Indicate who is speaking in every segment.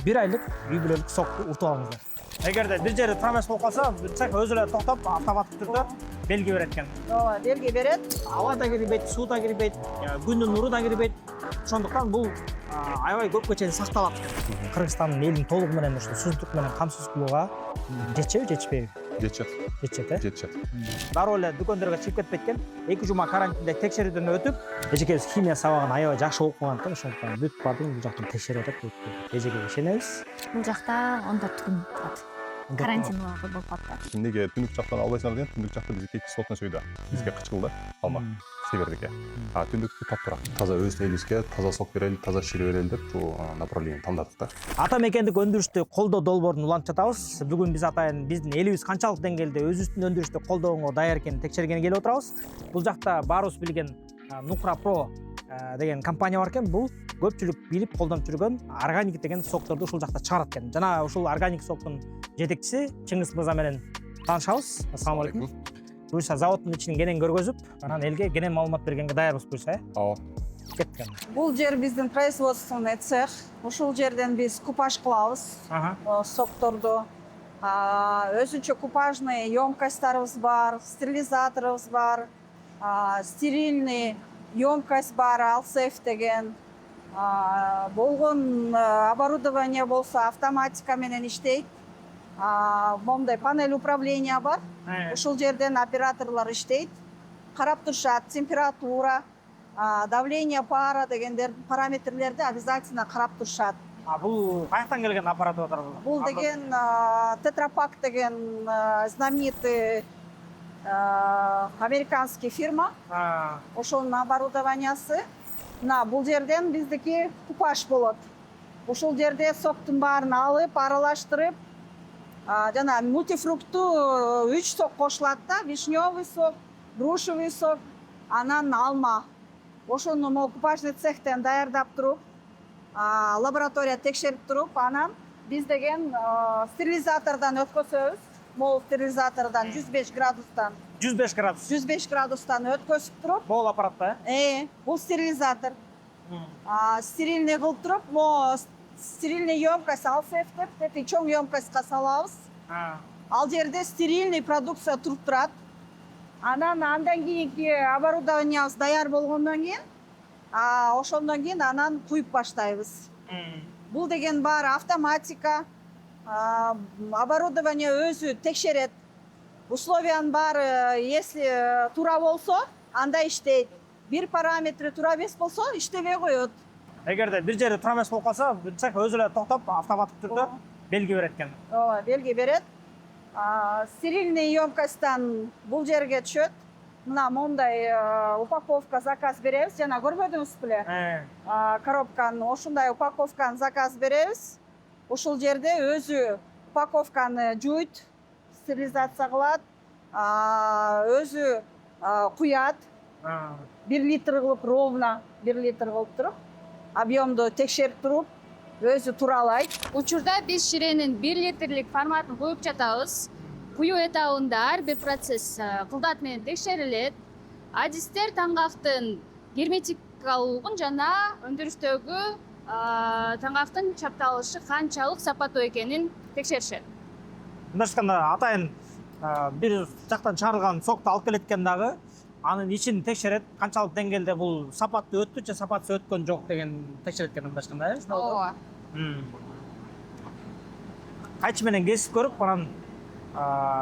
Speaker 1: 1 айлык үй бүлөлүк сокту утуп алыңыздар. Эгерде бир жери трамвай болуп калса, бир цех өзү эле токтоп, автоматтык түрдө белги берет экен.
Speaker 2: Ооба, белги берет.
Speaker 1: Ава да кирбейт, суу да кирбейт, күндүн нуру да кирбейт. Ошондуктан бул аябай көпкө чейин сакталат экен. Кыргызстандын элин толугу менен ушул суздук менен камсыз кылууга жетчеби, жетишпейби?
Speaker 3: Жетет.
Speaker 1: Жетет,
Speaker 3: Жетет.
Speaker 1: Дароо эле дүкөндөргө чыгып кетпейт экен. 2 жума карантинде текшерүүдөн өтүп, эжекебиз химия сабагын аябай жакшы окуп калган экен. Ошондуктан бүт бардыгын бул жактан текшерип атат. Эжеге ишенебиз.
Speaker 4: Бул жакта 14 күн турат. Карантин болуп калды.
Speaker 3: Неге түндүк жактан албайсыңар деген түндүк жакта бизге кечки сотуна сөйдө. Бизге кычкылды алма. Севердике. Түндүктү таптыра. Таза өз элибизге таза сок берели, таза шире берели деп ушул направление тандадык да.
Speaker 1: Ата мекендик өндүрүштү колдоо долбоорун улантып жатабыз. Бүгүн биз атайын биздин элибиз канчалык деңгээлде өзүбүздүн өндүрүштү колдоого даяр экенин текшергенге келип отурабыз. Бул жакта баарыбыз билген Нукра Pro деген компания бар экен. Бул көпчүлүк билип колдонуп жүргөн органик деген сокторду ушул жакта чыгарат экен. Жана ушул органик соктун жетекчиси Чыңгыз мырза менен таанышабыз. Ассаламу алейкум. Буюрса заводдун ичин кенен көргөзүп, анан элге кенен маалымат бергенге даярбыз буюрса.
Speaker 3: Ооба.
Speaker 1: Кеттик.
Speaker 2: Бул жер биздин производственный цех. Ушул жерден биз купаж кылабыз. Сокторду. Өзүнчө купажный емкостьтарыбыз бар, стерилизаторубуз бар, стерильный емкость бар, Алсейф деген. Болгон оборудование болсо автоматика менен иштейт. Момдай панель управления бар. Ушул жерден операторлор иштейт. Карап турушат, температура, давление пара дегендер параметрлерди обязательно карап турушат.
Speaker 1: Бул каяктан келген аппаратура?
Speaker 2: Бул деген Тетрапак деген знаменитый американский фирма. Ошонун оборудованиясы. Бул жерден биздики купаж болот. Ушул жерде соктун баарын алып, аралаштырып, жана мультифрукту 3 сок кошулат да, вишневый сок, грушевый сок, анан алма. Ошону могу купажный цехтен даярдап туруп, лаборатория текшерип туруп, анан биз деген стерилизатордон өткөзөбүз. Мол стерилизатордон 105 градустан.
Speaker 1: 105 градус.
Speaker 2: 105 градустан өткөзүп туруп.
Speaker 1: Мол аппаратта?
Speaker 2: Бул стерилизатор. Стерильный кылып туруп, стерильный емкость Алсейф деп, чоң емкостька салабыз. Ал жерде стерильный продукция туруп турат. Андан кийинки оборудованиябыз даяр болгондон кийин, ошондон кийин анан куюп баштайбыз. Бул деген баары автоматика, оборудование өзү текшерет. Условиянын баары, если туура болсо, анда иштейт. Бир параметри туура эмес болсо, иштебей коет.
Speaker 1: Эгерде бир жери туура эмес болуп калса, цех өзү эле токтоп, автоматтык түрдө белги берет экен.
Speaker 2: Ооба, белги берет. Стерильный емкосттан бул жерге түшөт. Мына мондай упаковка заказ беребиз. Жана көрбөдүңүз беле? Коробканы, ошундай упаковканы заказ беребиз. Ушул жерде өзү упаковканы жуйт, стерилизация кылат, өзү куят. 1 литр кылып, ровно 1 литр кылып туруп, объемду текшерип туруп, өзү туралайт.
Speaker 4: Учурда биз ширенин 1 литрлик форматын коюп жатабыз. Куюу этабында ар бир процесс кылдат менен текшерилет. Адистер таңгактын герметикалыгын жана өндүрүштөгү таңгактын чапталышы канчалык сапаттуу экенин текшеришет.
Speaker 1: Мындайча айтканда, атайын бир жактан чыгарылган сокту алып келет экен дагы, анын ичин текшерет, канчалык деңгээлде бул сапаттуу өттү же сапатсыз өткөн жок деген текшерет экен мындайча айтканда.
Speaker 4: Ооба.
Speaker 1: Кайчы менен кесип көрүп, анан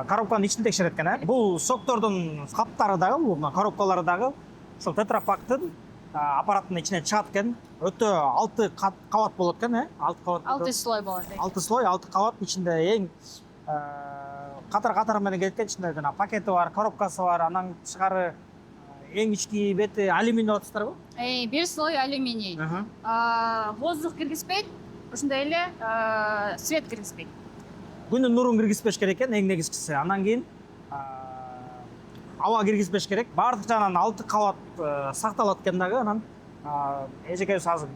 Speaker 1: коробканын ичин текшерет экен. Бул соктордун каптары дагы, бул коробкалары дагы ошол тетрапактын аппараттын ичинен чыгат экен. Өтө 6 кабат болот экен, 6 кабат.
Speaker 4: 6 слой болот.
Speaker 1: 6 слой, 6 кабат, ичинде эң катар менен кеткен, ичинде жана пакети бар, коробкасы бар, анан тышкары эң ички бети алюминий деп атасыздарбы?
Speaker 4: Бир слой алюминий. Воздух киргизбейт, ошондой эле свет киргизбейт.
Speaker 1: Күндүн нурун киргизбеш керек экен, эң негизгиси. Андан кийин аба киргизбеш керек. Бардык жагынан 6 кабат сакталат экен дагы, анан эжекебиз азыр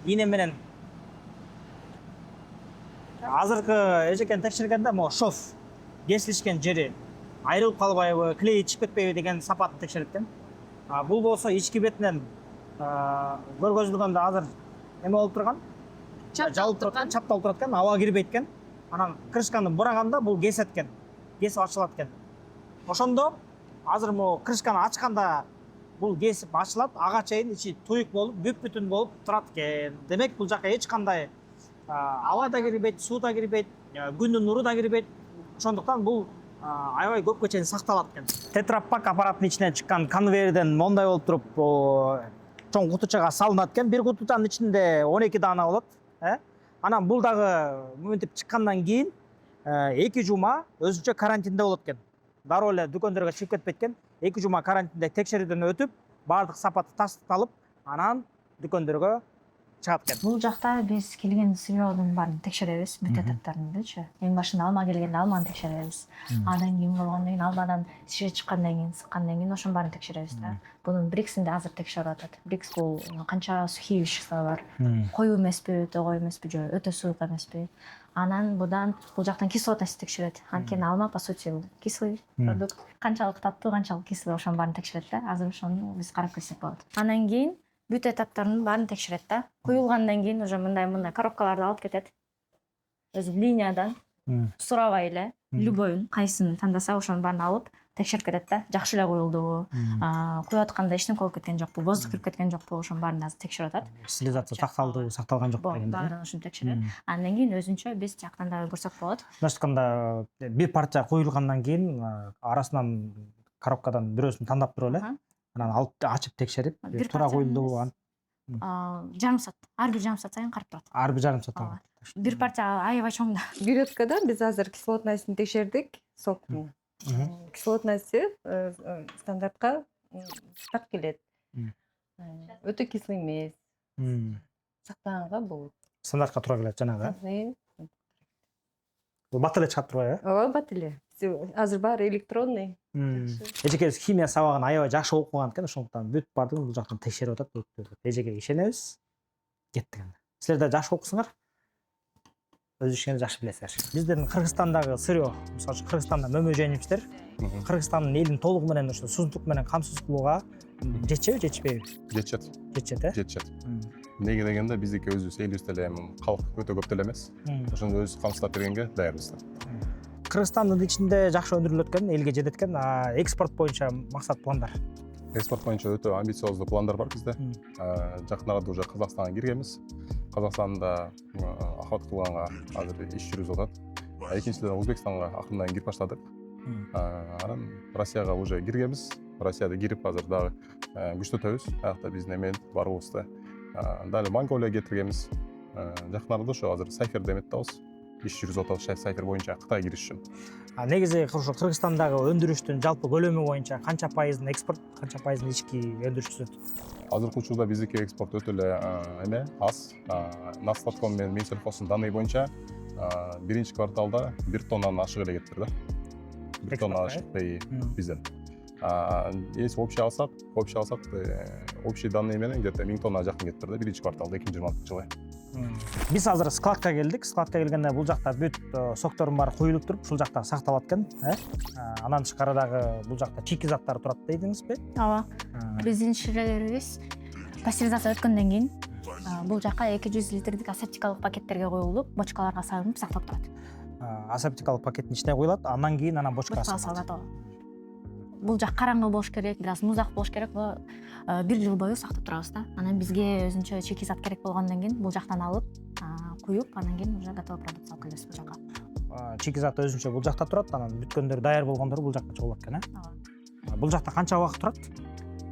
Speaker 1: ийне менен азыркы эжекени текшергенде могу шов кесилишкен жери айрылып калбайбы, клей чыгып кетпейби деген сапатын текшерет экен. Бул болсо ички бетинен көргөзүлгөндө азыр эме болуп турган, жабылып турат экен, чапталып турат экен, аба кирбейт экен. Анан крышканы бураганда бул кесет экен. Кесип ачылат экен. Ошондо азыр могу крышканы ачканда бул кесип ачылат, ага чейин ичи туюк болуп, бүт-бүтүн болуп турат экен. Демек бул жака эч кандай аба да кирбейт, суу да кирбейт, күндүн нуру да кирбейт. Ошондуктан бул аябай көпкө чейин сакталат экен. Тетрапак аппараттын ичинен чыккан конвейерден мондай болуп туруп чоң кутучага салынат экен. Бир кутучанын ичинде 12 дана болот. Анан бул дагы мынтип чыккандан кийин 2 жума өзүнчө карантинде болот экен. Дароо эле дүкөндөргө чыгып кетпейт экен. 2 жума карантинде текшерүүдөн өтүп, баардык сапаты тастыкталып, анан дүкөндөргө чыгат экен.
Speaker 5: Бул жакта биз келген сырьёдун баарын текшеребиз, бүт этаптарындычы. Эң башында алма келгенде алманы текшеребиз. Андан кийин болгондон кийин алмадан шире чыккандан кийин, сыккандан кийин ошонун баарын текшеребиз да. Бунун Бриксинде азыр текшерип атат. Брикс бул канча сухие вещества бар. Коюу эмеспи, өтө коюу эмеспи, же өтө суук эмеспи. Анан бул жактан кислотность текшерет. Анткени алма по сути кислый продукт. Канчалык таттуу, канчалык кислый ошонун баарын текшерет да. Азыр ошону биз карап келсек болот. Анан кийин бүт этаптарынын баарын текшерет да. Куюлгандан кийин уже мындай коробкаларды алып кетет. Өзү линиядан сурабай эле любойун кайсысын тандаса ошонун баарын алып текшерип кетет да. Жакшы эле куюлдубу, куюп атканда эчтеке болуп кеткен жокпу, воздух кирип кеткен жокпу, ошонун баарын азыр текшерип атат.
Speaker 1: Стерилизация сакталдыбы, сакталган жокпу дегенде.
Speaker 5: Баарын ошону текшерет. Андан кийин өзүнчө биз жактан дагы көрсөк болот.
Speaker 1: Мындайча айтканда, бир парча куюлгандан кийин арасынан коробкадан бирөөсүн тандап туруп эле, анан алып ачып текшерип, туура куюлдубу,
Speaker 5: жарым саат, ар бир жарым саат сайын карап турат.
Speaker 1: ар бир жарым саат.
Speaker 5: Бир парча аябай чоң да.
Speaker 6: Береткада биз азыр кислотностун текшердик, соктун. Кислотности стандартка так келет. Өтө кислый эмес. Сактаганга болот.
Speaker 1: Стандартка туура келет жанагы. Бул бат эле чыгат турбайбы?
Speaker 6: Ооба, бат эле. Азыр баары электронный.
Speaker 1: Эжекебиз химия сабагын аябай жакшы окуган экен, ошондуктан бүт баардыгын бул жактан текшерип атат. Эжекеге ишенебиз. Кеттик энд. Силер да жакшы окусуңар. Өз ишиңерди жакшы билесиңер. Биздин Кыргызстандагы сырьё, мисалы үчүн Кыргызстанда мөмө жейнипсиздер. Кыргызстандын элин толугу менен ошо суздук менен камсыз кылууга жетчеби, жетишпейби?
Speaker 3: Жетишет.
Speaker 1: Жетишет,
Speaker 3: Жетишет. Эмнеге дегенде биздики өзүбүз элибизде эле калк өтө көп деле эмес. Ошондо өз камсыздап бергенге даярбыз.
Speaker 1: Кыргызстандын ичинде жакшы өндүрүлөт экен, элге жетет экен. Экспорт боюнча максат пландар.
Speaker 3: Экспорт боюнча өтө амбициоздуу пландар бар бизде. Жакын арада уже Казакстанга киргенбиз. Казакстанда ахват кылганга азыр иш жүрүп атат. Экинчиден Өзбекстанга акырындан кирип баштадык. Анан Россияга уже киргенбиз. Россияда кирип азыр дагы күчтөтөбүз. Аякта биздин эмен барыбызды. Дали Монголияга кетиргенбиз. Жакын арада ошо азыр Сайфер демет атабыз. Иш жүрүп атат Сайфер боюнча Кытайга кириш үчүн.
Speaker 1: Негизи ошо Кыргызстандагы өндүрүштүн жалпы көлөмү боюнча канча пайызын экспорт, канча пайызын ички өндүрүш түзөт?
Speaker 3: Азыркы учурда биздики экспорт өтө эле аз. Настатком менен Минсельхоздун данные боюнча биринчи кварталда 1 тоннадан ашык эле кетти да. 1 тонна ашык бизден. Если общий алсак, общий данные менен где-то 1000 тонна жакын кетти да биринчи кварталда 2026 жылы.
Speaker 1: Биз азыр складка келдик. Складка келгенде бул жакта бүт соктордун баары куюлуп туруп, ушул жакта сакталат экен. Анан тышкары дагы бул жакта чийки заттар турат дейдиңизби?
Speaker 5: Ооба. Биздин ширелерибиз пастеризация өткөндөн кийин бул жака 200 литрдик асептикалык пакеттерге коюлуп, бочкаларга салынып сакталып турат.
Speaker 1: Асептикалык пакеттин ичине коюлат, андан кийин анан бочкага
Speaker 5: салынат. Бул жак караңгы болуш керек, бир аз музак болуш керек. Бир жыл бою сактап турабыз да. Анан бизге өзүнчө чийки зат керек болгондон кийин бул жактан алып, куюп, анан кийин уже готовый продукция алып келебиз бул жака.
Speaker 1: Чийки зат өзүнчө бул жакта турат, анан бүткөндөр даяр болгондор бул жакка чыгылат экен, Бул жакта канча убакыт турат?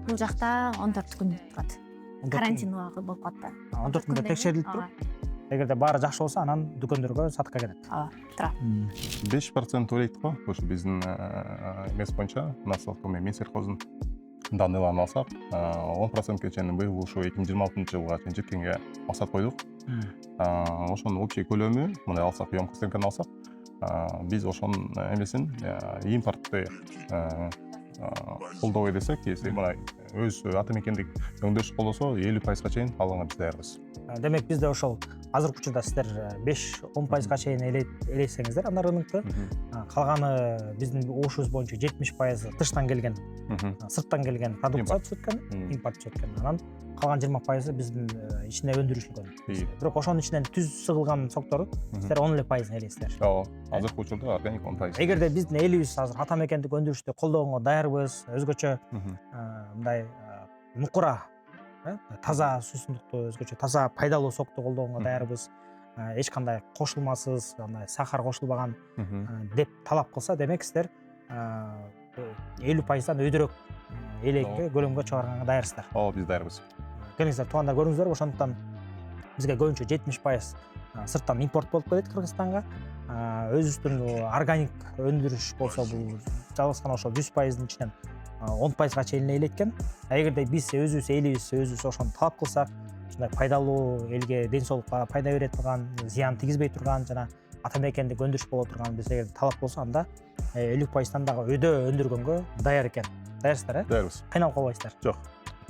Speaker 5: Бул жакта 14 күн турат. Карантин убагы болуп калат да.
Speaker 1: 14 күндө текшерилип туруп, эгерде баары жакшы болсо, анан дүкөндөргө сатыкка кетет.
Speaker 5: Турат.
Speaker 3: 5% төлөйт го. Ошо биздин эмес боюнча Настатком менен Минсельхоздун данныйларын алсак, 10%ке чейин быйыл ушу 2026 жылга чейин жеткенге максат койдук. Ошонун общий көлөмү, мындай алсак, емкостен алсак, биз ошонун эмесин импортты колдобой десек, если мындай өз ата мекендик өңдөш колдосо 50%га чейин алганга биз даярбыз.
Speaker 1: Демек бизде ошол азыркы учурда сиздер 5-10%га чейин элейсеңиздер анда рынокто, калганы биздин ошубуз боюнча 70% тыштан келген, сырттан келген продукция түзөт экен, импорт түзөт экен. Анан калган 20% биздин ичинде өндүрүшүлгөн. Бирок ошонун ичинен түз сыгылган сокторду силер 10 эле пайызын ээлейсиздер.
Speaker 3: ооба азыркы учурда органик 10%.
Speaker 1: Эгерде биздин элибиз азыр ата мекендик өндүрүштү колдогонго даярбыз, өзгөчө мындай нукура таза суусундукту, өзгөчө таза пайдалуу сокту колдогонго даярбыз, эч кандай кошулмасыз, андай сахар кошулбаган деп талап кылса, демек силер 50%дан өйдөрөөк элегинге, көлөмгө чыгарганга даярсыздар.
Speaker 3: Ооба, биз даярбыз.
Speaker 1: Келиңиздер, туугандар, көрүңүздөр, ошондуктан бизге көбүнчө 70% сырттан импорт болуп келет Кыргызстанга. Өзүбүздүн органик өндүрүш болсо, бул жалгыз гана ошол 100%-дин ичинен 10%-га чейин ээлейт экен. Эгерде биз өзүбүз элибиз өзүбүз ошону талап кылсак, ушундай пайдалуу, элге ден соолукка пайда бере турган, зыян тийгизбей турган жана ата мекендик өндүрүш боло турган биз эгер талап болсо, анда 50%-дан дагы өйдө өндүргөнгө даяр экен. Даярсыздар,
Speaker 3: Даярбыз.
Speaker 1: Кыйналып калбайсыздар.
Speaker 3: Жок.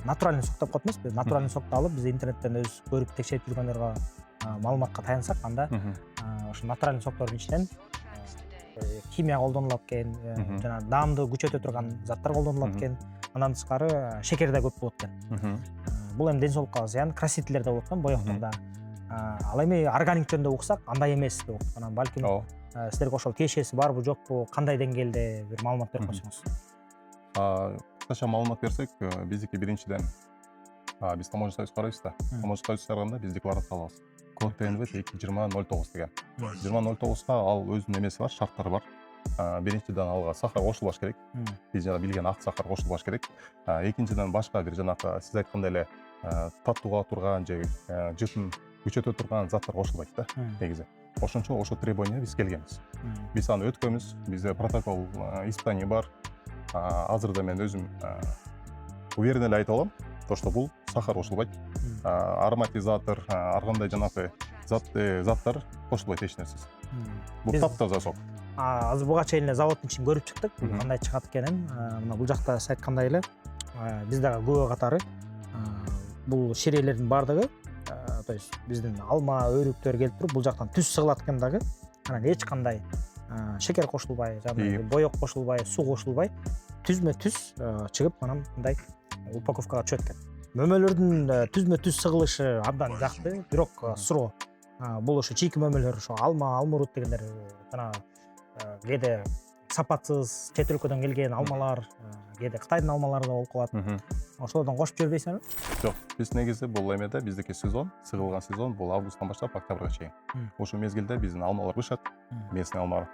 Speaker 1: Натуральный сок деп коет эмеспи? Натуральный сокду алып, биз интернеттен өз көрүп текшерип жүргөндөргө маалыматка таянсак, анда ошо натуральный соктордун ичинен химия колдонулат экен, жана даамды күчөтө турган заттар колдонулат экен. Андан тышкары шекер да көп болот экен. Бул эми ден соолукка зыян, красителер да болот экен боёктордо. Ал эми органик жөнүндө уксак, андай эмес деп уктук. Анан балким силерге ошол тиешеси барбы, жокпу, кандай деңгээлде бир маалымат берип койсоңуз.
Speaker 3: Кыскача маалымат берсек, биздики биринчиден биз таможня союз карайбыз да. Таможня союз караганда биз декларация алабыз. Код ТНВ 2009 деген. 2009га ал өзүнүн эмеси бар, шарттары бар. Биринчиден алга сахар кошулбаш керек. Биз жана билген ак сахар кошулбаш керек. Экинчиден башка бир жанакы сиз айткандай эле татууга турган же жытын күчөтө турган заттар кошулбайт да негизи. Ошончо ошо требование биз келгенбиз. Биз аны өткөнбүз. Бизде протокол испытание бар. Азырда мен өзүм уверенно эле айта алам, то что бул сахар кошулбайт. Ароматизатор, ар кандай жанакы заттар кошулбайт эч нерсеси. Бул таптаза сок.
Speaker 1: Азыр буга чейин эле заводдун ичин көрүп чыктык, кандай чыгат экенин. Мына бул жакта сиз айткандай эле биз дагы күбө катары бул ширелердин бардыгы, то есть биздин алма, өрүктөр келип туруп, бул жактан түз сыгылат экен дагы. Анан эч кандай шекер кошулбай, жана боек кошулбай, суу кошулбай, түзмө-түз чыгып, анан мындай упаковкага түшөт экен. Мөмөлөрдүн түзмө-түз сыгылышы абдан жакты, бирок суроо. Бул ошо чийки мөмөлөр, ошо алма, алмурут дегендер, жана кээде сапатсыз чет өлкөдөн келген алмалар, кээде Кытайдын алмалары да болуп калат. Ошолордон кошуп жибербейсиңерби?
Speaker 3: Жок, биз негизи бул эмеде биздики сезон, сыгылган сезон бул августтан баштап октябрга чейин. Ошол мезгилде биздин алмалар бышат, местный алмалар.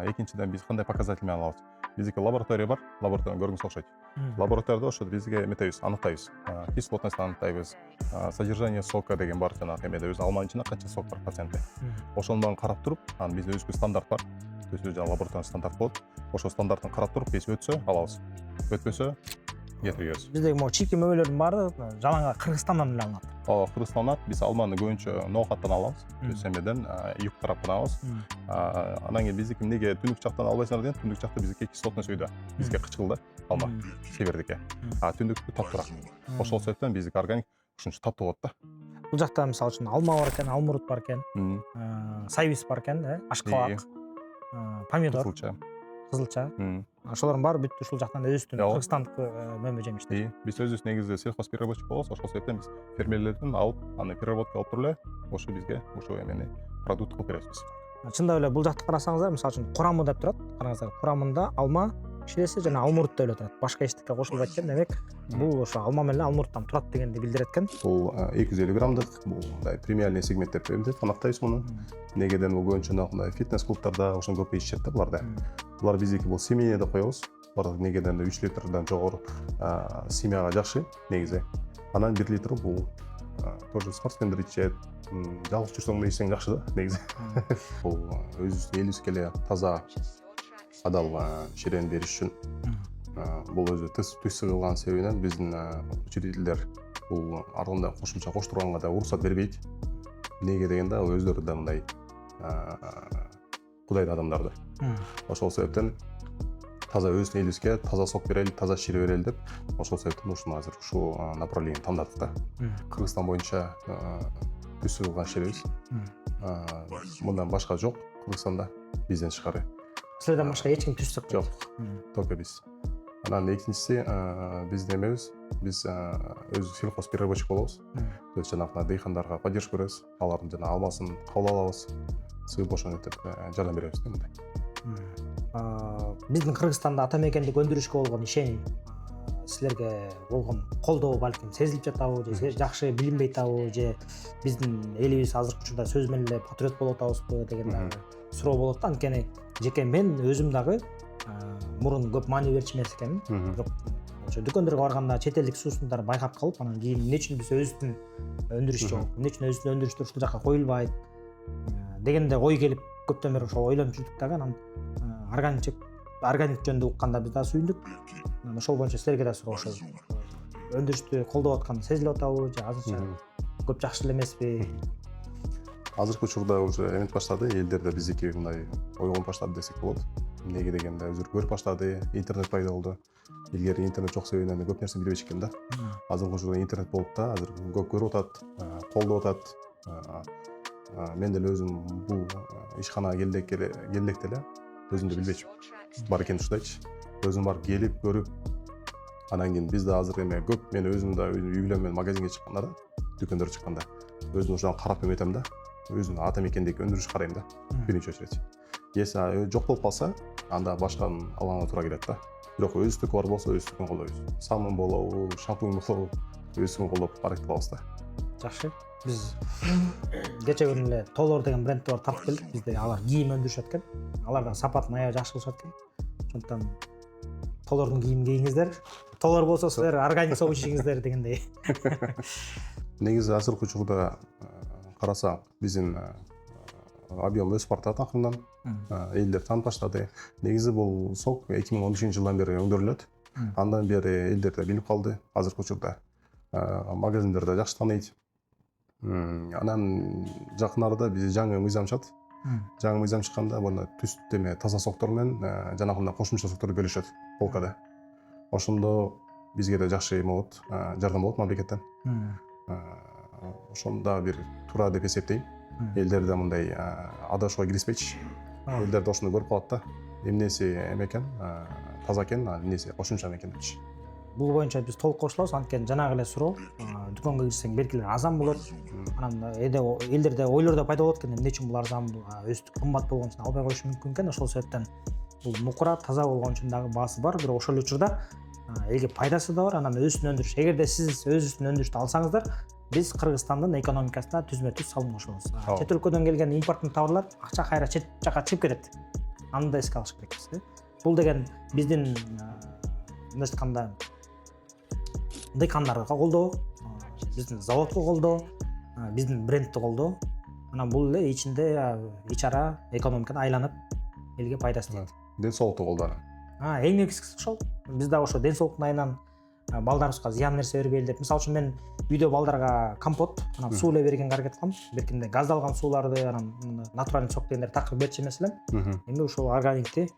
Speaker 3: Экинчиден биз кандай показатель менен алабыз? Биздики лаборатория бар, лабораторияны көргүңүз окшойт. Лабораторияда ошо бизге эметебиз, аныктайбыз. Кислотность аныктайбыз, содержание сока деген бар, жанагы эмеде өз алманын ичинде канча сок бар проценти. Ошонун баарын карап туруп, анан биздин өзүбүздүн стандарт бар. То есть лабораторный стандарт болот. Ошол стандарттын карап туруп, биз өтсө алабыз. Өтпөсө кетиребиз.
Speaker 1: Бизде могу чийки мөмөлөрдүн баары жалаңга Кыргызстандан эле алынат.
Speaker 3: Кыргызстандан биз алманы көбүнчө ноокаттан алабыз. То есть эмеден юг тараптан алабыз. Анан кийин биздики эмнеге түндүк жактан албайсыңар деген, түндүк жакта биздики кислотность үйдө. Бизге кычкыл да алма, севердики. Түндүктү таттуураак. Ошол себептен биздики органик ушунча таттуу болот да.
Speaker 1: Бул жакта мисалы үчүн алма бар экен, алмурут бар экен, сайбис бар экен, ашкабак, помидор, кызылча. Ошолордун баары бүт ушул жактан өзүбүздүн Кыргызстандык мөмө жемиштер.
Speaker 3: Биз өзүбүз негизи сельхозпереработчик болобуз, ошол себептен биз фермерлерден алып, аны переработка алып туруп эле ошо бизге ошо эмени продукт кылып беребиз.
Speaker 1: Чындап эле бул жакты карасаңыздар, мисалы үчүн курамы деп турат. Караңыздар, курамында алма ширесе жана алмурут деп эле турат. Башка эчтеке кошулбайт экен, демек бул ошо алма менен алмуруттан турат дегенди билдирет экен.
Speaker 3: Бул 250 граммдык, бул мындай премиальный сегмент деп анактайбыз муну. Негеден бул көбүнчө мындай фитнес клубтарда ошон көп ичишет да буларда. Булар биздики бул семья деп коебуз. Булар негеден 3 литрдан жогору семьяга жакшы негизи. Анан 1 литр бул тоже спортсмендер ичет. Жалгыз жүрсөң да ичсең жакшы да негизи. Бул өзүбүздүн элибизге эле таза адал ширени бериш үчүн бул өзү түз сыгылган себебинен биздин учредителдер бул ар кандай кошумча коштурганга да уруксат бербейт. Неге дегенде ал өздөрү да мындай кудайдын адамдары. Ошол себептен таза өзүбүздүн элибизге таза сок берели, таза шире берели деп ошол себептен ушуну азыр ушул направление тандадык да. Кыргызстан боюнча түз сыгылган ширебиз. Мындан башка жок Кыргызстанда бизден тышкары.
Speaker 1: Силерден башка эч ким түз сыкпайт.
Speaker 3: Жок. Только биз. Анан экинчиси биздин эмебиз, биз өз сельхозпереработчик болобуз. То есть жанагы дейхандарга поддержка беребиз, алардын жана алмасын кабыл алабыз, сый бошон этип жардам беребиз да мындай.
Speaker 1: Биздин Кыргызстанда ата мекендик өндүрүшкө болгон ишеним, силерге болгон колдоо балким сезилип жатабы, же жакшы билинбей атабы, же биздин элибиз азыркы учурда сөз менен эле патриот болуп атабызбы деген дагы суроо болот да. Анткени жеке мен өзүм дагы мурун көп маани берчү эмес экенмин. Бирок ошо дүкөндөргө барганда чет элдик суусундарды байкап калып, анан кийин эмне үчүн биз өзүбүздүн өндүрүш жок, эмне үчүн өзүбүздүн өндүрүштөр ушул жака коюлбайт дегенде ой келип көптөн бери ошол ойлонуп жүрдүк дагы. Анан органик жөнүндө укканда биз да сүйүндүк. Анан ошол боюнча силерге да суроо, ошол өндүрүштү колдоп аткан сезилип атабы, же азырча көп жакшы эле эмеспи?
Speaker 3: Азыркы учурда уже эметип баштады, элдерде биздики мындай ойгонуп баштады десек болот. Эмнеге дегенде өзү көрүп баштады, интернет пайда болду. Илгери интернет жок себебинен көп нерсени билбейт экен да. Азыркы учурда интернет болуп да, азыр көп көрүп атат, колдоп атат. Мен деле өзүм бул ишканага келдик деле өзүм да билбечүмүн. Бар экен ушундайчы. Өзүм барып келип көрүп, анан кийин бизде азыр эме көп, мен өзүм да үй бүлөм менен магазинге чыкканда да, дүкөндөргө чыкканда өзүм ошону карап эметем да. Өзүм ата мекендеги өндүрүш карайм да. Биринчи очередь. Если жок болуп калса, анда башканы алганга туура келет да. Бирок өзүбүздүкү бар болсо өзүбүздүкүн колдойбуз. Самын болобу, шампунь болобу, өзүбүздүкүн колдоп аракет кылабыз да.
Speaker 1: Жакшы. Биз кече күнү эле Толор деген брендти бар тартып келдик. Бизде алар кийим өндүрүшөт экен. Алардын сапатын аябай жакшы кылышат экен. Ошондуктан Толордун кийимин кийиңиздер. Толор болсо силер органик согуп ичиңиздер дегендей.
Speaker 3: Негизи азыркы учурда карасак, биздин объем өсүп баратат акырындан. Элдер таанып баштады. Негизи бул сок 2013-жылдан бери өндүрүлөт. Андан бери элдер да билип калды. Азыркы учурда магазиндерде жакшы тааныйт. Анан жакын арада биз жаңы мыйзам чыкат. Жаңы мыйзам чыкканда мына түз теме таза соктор менен жанагындай кошумча соктор бөлүшөт полкада. Ошондо бизге да жакшы эме болот, жардам болот мамлекеттен. Ошондо бир туура деп эсептейм. Элдер да мындай адашууга киришпейчи. Элдер да ошону көрүп калат да. Эмнеси эме экен, таза экен, эмнеси кошумча экен депчи.
Speaker 1: Бул боюнча биз толук кошулабыз. Анткени жанагы эле суроо, дүкөнгө кирсең белгилер азан болот. Анан элдерде ойлор да пайда болот экен, эмне үчүн бул арзан, өстүк кымбат болгон үчүн албай коюшу мүмкүн экен. Ошол себептен бул нукура таза болгон үчүн дагы баасы бар, бирок ошол учурда элге пайдасы да бар. Анан өзүнүн өндүрүш. Эгерде сиз өзүңүздүн өндүрүштү алсаңыздар, биз Кыргызстандын экономикасына түзмө-түз салым кошобуз. Чет өлкөдөн келген импорттун товарлар акча кайра чет жака чыгып кетет. Аны да эске алыш керекпиз. Бул деген биздин мындайча айтканда дыйкандарга колдоо, биздин заводко колдоо, биздин брендти колдоо. Анан бул эле ичинде ичара экономиканы айланып элге пайдасы тиет.
Speaker 3: Ден соолукту колдоо.
Speaker 1: Эң негизгиси ошол. Биз дагы ошо ден соолуктун айынан балдарыбызга зыян нерсе бербейли деп. Мисалы үчүн мен үйдө балдарга компот, анан суу эле бергенге аракет кылам. Беркинде газдалган сууларды, анан натуральный сок дегендерди такыр берчү эмес элем. Эми ушул органикти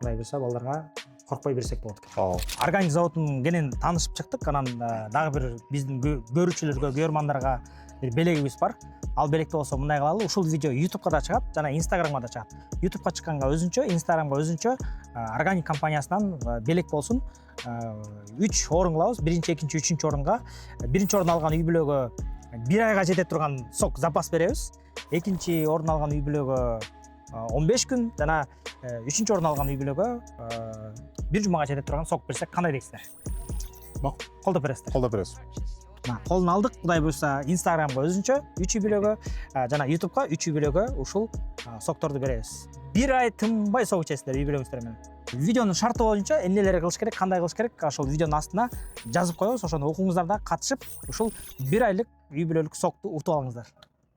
Speaker 1: мындай буюрса балдарга коркпой берсек болот экен. Органик заводун кенен таанышып чыктык. Анан дагы бир биздин көрүүчүлөргө, көрөрмандарга бир белегибиз бар. Ал белекте болсо мындай кылалы, ушул видео YouTube'га да чыгат, жана Instagram'га да чыгат. YouTube'га чыкканга өзүнчө, Instagram'га өзүнчө органик компаниясынан белек болсун. 3 орун кылабыз. 1-чи, 2-чи, 3-чү орунга. 1-чи орун алган үй бүлөгө 1 айга жете турган сок запас беребиз. 2-чи орун алган үй бүлөгө 15 күн, жана 3-чү орун алган үй бүлөгө 1 жумага жете турган сок берсек кандай дейсиздер? Колдоп бересиздер.
Speaker 3: Колдоп беребиз.
Speaker 1: Колун алдык. Кудай буюрса Instagram'га өзүнчө 3 үй бүлөгө, жана YouTube'га 3 үй бүлөгө ушул сокторду беребиз. 1 ай тынбай сок ичесиздер үй бүлөгүңүздөр менен. Видеонун шарты боюнча эмнелер кылыш керек, кандай кылыш керек, ошол видеонун астына жазып коебуз. Ошону окуңуздар да катышып, ушул 1 айлык үй бүлөлүк сокту утуп алыңыздар.